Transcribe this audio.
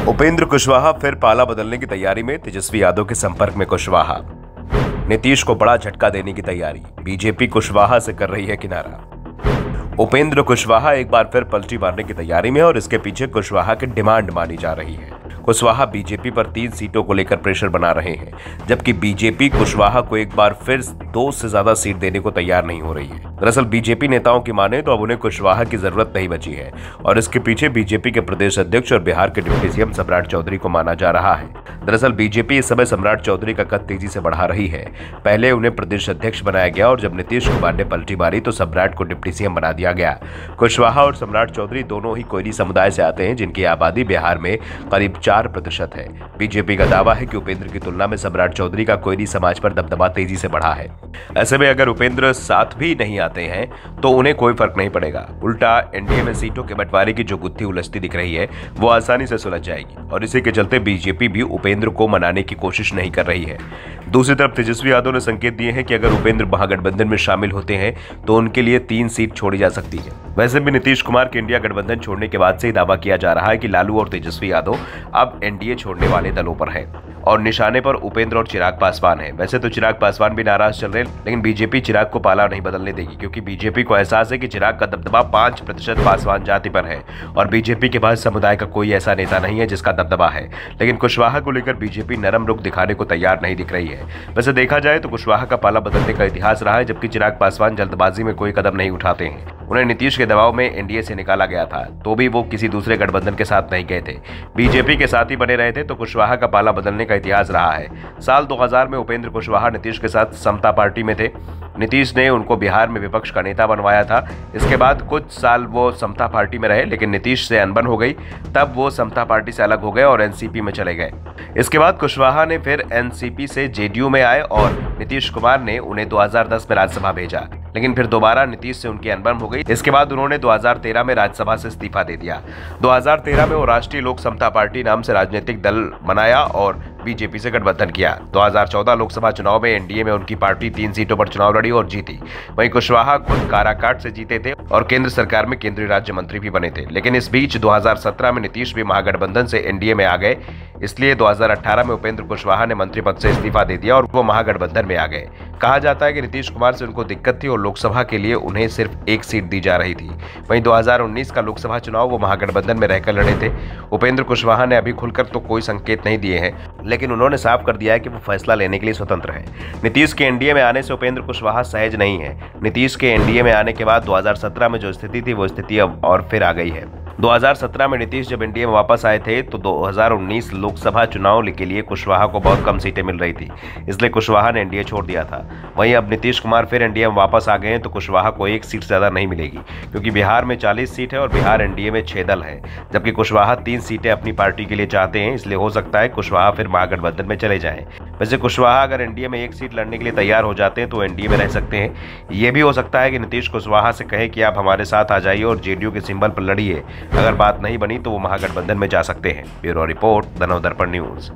उपेंद्र कुशवाहा फिर पाला बदलने की तैयारी में, तेजस्वी यादव के संपर्क में कुशवाहा। नीतीश को बड़ा झटका देने की तैयारी, बीजेपी कुशवाहा से कर रही है किनारा। उपेंद्र कुशवाहा एक बार फिर पलटी मारने की तैयारी में और इसके पीछे कुशवाहा की डिमांड मानी जा रही है। कुशवाहा बीजेपी पर 3 सीटों को लेकर प्रेशर बना रहे हैं, जबकि बीजेपी कुशवाहा को एक बार फिर 2 से ज्यादा सीट देने को तैयार नहीं हो रही है। दरअसल बीजेपी नेताओं की माने तो अब उन्हें कुशवाहा की जरूरत नहीं बची है और इसके पीछे बीजेपी के प्रदेश अध्यक्ष और बिहार के डिप्टी सीएम सम्राट चौधरी को माना जा रहा है। दरअसल बीजेपी इस समय सम्राट चौधरी का कद तेजी से बढ़ा रही है। पहले उन्हें प्रदेश अध्यक्ष बनाया गया और जब नीतीश कुमार ने पलटी मारी तो सम्राट को डिप्टी सीएम बना दिया गया। कुशवाहा और सम्राट चौधरी दोनों ही कोयली समुदाय से आते हैं, जिनकी आबादी बिहार में करीब 4% है। बीजेपी का दावा है कि उपेंद्र की तुलना में सम्राट चौधरी का कोयली समाज पर दबदबा तेजी से बढ़ा है। ऐसे में अगर उपेंद्र साथ भी नहीं आते हैं तो उन्हें कोई फर्क नहीं पड़ेगा। उल्टा एनडीए में सीटों के बंटवारे की जो गुत्थी उलझती दिख रही है वो आसानी से सुलझ जाएगी और इसी के चलते बीजेपी भी उपेंद्र को मनाने की कोशिश नहीं कर रही है। दूसरी तरफ तेजस्वी यादव ने संकेत दिए हैं कि अगर उपेंद्र महागठबंधन में शामिल होते हैं तो उनके लिए 3 सीट छोड़ी जा सकती है। वैसे भी नीतीश कुमार के इंडिया गठबंधन छोड़ने के बाद से ही दावा किया जा रहा है कि लालू और तेजस्वी यादव अब एनडीए छोड़ने वाले दलों पर हैं और निशाने पर उपेंद्र और चिराग पासवान है। वैसे तो चिराग पासवान भी नाराज चल रहे हैं, लेकिन बीजेपी चिराग को पाला नहीं बदलने देगी, क्योंकि बीजेपी को एहसास है कि चिराग का दबदबा 5% पासवान जाति पर है और बीजेपी के पास समुदाय का कोई ऐसा नेता नहीं है जिसका दबदबा है। लेकिन कुशवाहा को लेकर बीजेपी नरम रुख दिखाने को तैयार नहीं दिख रही है। वैसे देखा जाए तो कुशवाहा का पाला बदलने का इतिहास रहा है, जबकि चिराग पासवान जल्दबाजी में कोई कदम नहीं उठाते हैं। उन्हें नीतीश के दबाव में एनडीए से निकाला गया था, तो भी वो किसी दूसरे गठबंधन के साथ नहीं गए थे, बीजेपी के साथ ही बने रहे थे। तो कुशवाहा का पाला बदलने का इतिहास रहा है। साल 2000 में उपेंद्र कुशवाहा नीतीश के साथ समता पार्टी में थे। नीतीश ने उनको बिहार में विपक्ष का नेता बनवाया था। इसके बाद कुछ साल वो समता पार्टी में रहे, लेकिन नीतीश से अनबन हो गई। तब वो समता पार्टी से अलग हो गए और एनसीपी में चले गए। इसके बाद कुशवाहा ने फिर एनसीपी से जेडीयू में आए और नीतीश कुमार ने उन्हें 2010 में राज्यसभा भेजा, लेकिन फिर दोबारा नीतीश से उनकी अनबन हो गई। इसके बाद उन्होंने 2013 में राज्यसभा से इस्तीफा दे दिया। 2013 में वो राष्ट्रीय लोक समता पार्टी नाम से राजनीतिक दल बनाया और बीजेपी से गठबंधन किया। 2014 लोकसभा चुनाव में एनडीए में उनकी पार्टी 3 सीटों पर चुनाव लड़ी और जीती। वहीं कुशवाहा खुद काराकाट से जीते थे और केंद्र सरकार में केंद्रीय राज्य मंत्री भी बने थे। लेकिन इस बीच 2017 में नीतीश भी महागठबंधन से एनडीए में आ गए, इसलिए 2018 में उपेंद्र कुशवाहा ने मंत्री पद से इस्तीफा दे दिया और वो महागठबंधन में आ गए। कहा जाता है कि नीतीश कुमार से उनको दिक्कत थी और लोकसभा के लिए उन्हें सिर्फ 1 सीट दी जा रही थी। वहीं 2019 का लोकसभा चुनाव वो महागठबंधन में रहकर लड़े थे। उपेंद्र कुशवाहा ने अभी खुलकर तो कोई संकेत नहीं दिए हैं, लेकिन उन्होंने साफ कर दिया है कि वो फैसला लेने के लिए स्वतंत्र है। नीतीश के एनडीए में आने से उपेंद्र कुशवाहा सहज नहीं है। नीतीश के एनडीए में आने के बाद 2017 में जो स्थिति थी वो स्थिति अब और फिर आ गई है। 2017 में नीतीश जब एनडीए में वापस आए थे तो 2019 लोकसभा चुनाव के लिए कुशवाहा को बहुत कम सीटें मिल रही थी, इसलिए कुशवाहा ने एनडीए छोड़ दिया था। वहीं अब नीतीश कुमार फिर एनडीए में वापस आ गए हैं तो कुशवाहा को 1 सीट से ज्यादा नहीं मिलेगी, क्योंकि बिहार में 40 सीट है और बिहार एनडीए में 6 दल है, जबकि कुशवाहा 3 सीटें अपनी पार्टी के लिए चाहते हैं। इसलिए हो सकता है कुशवाहा फिर महागठबंधन में चले जाएं। वैसे कुशवाहा अगर एनडीए में 1 सीट लड़ने के लिए तैयार हो जाते हैं तो एनडीए में रह सकते हैं। ये भी हो सकता है कि नीतीश कुशवाहा से कहे कि आप हमारे साथ आ जाइए और जेडीयू के सिंबल पर लड़िए। अगर बात नहीं बनी तो वो महागठबंधन में जा सकते हैं। Bureau report, the Navdarpan news.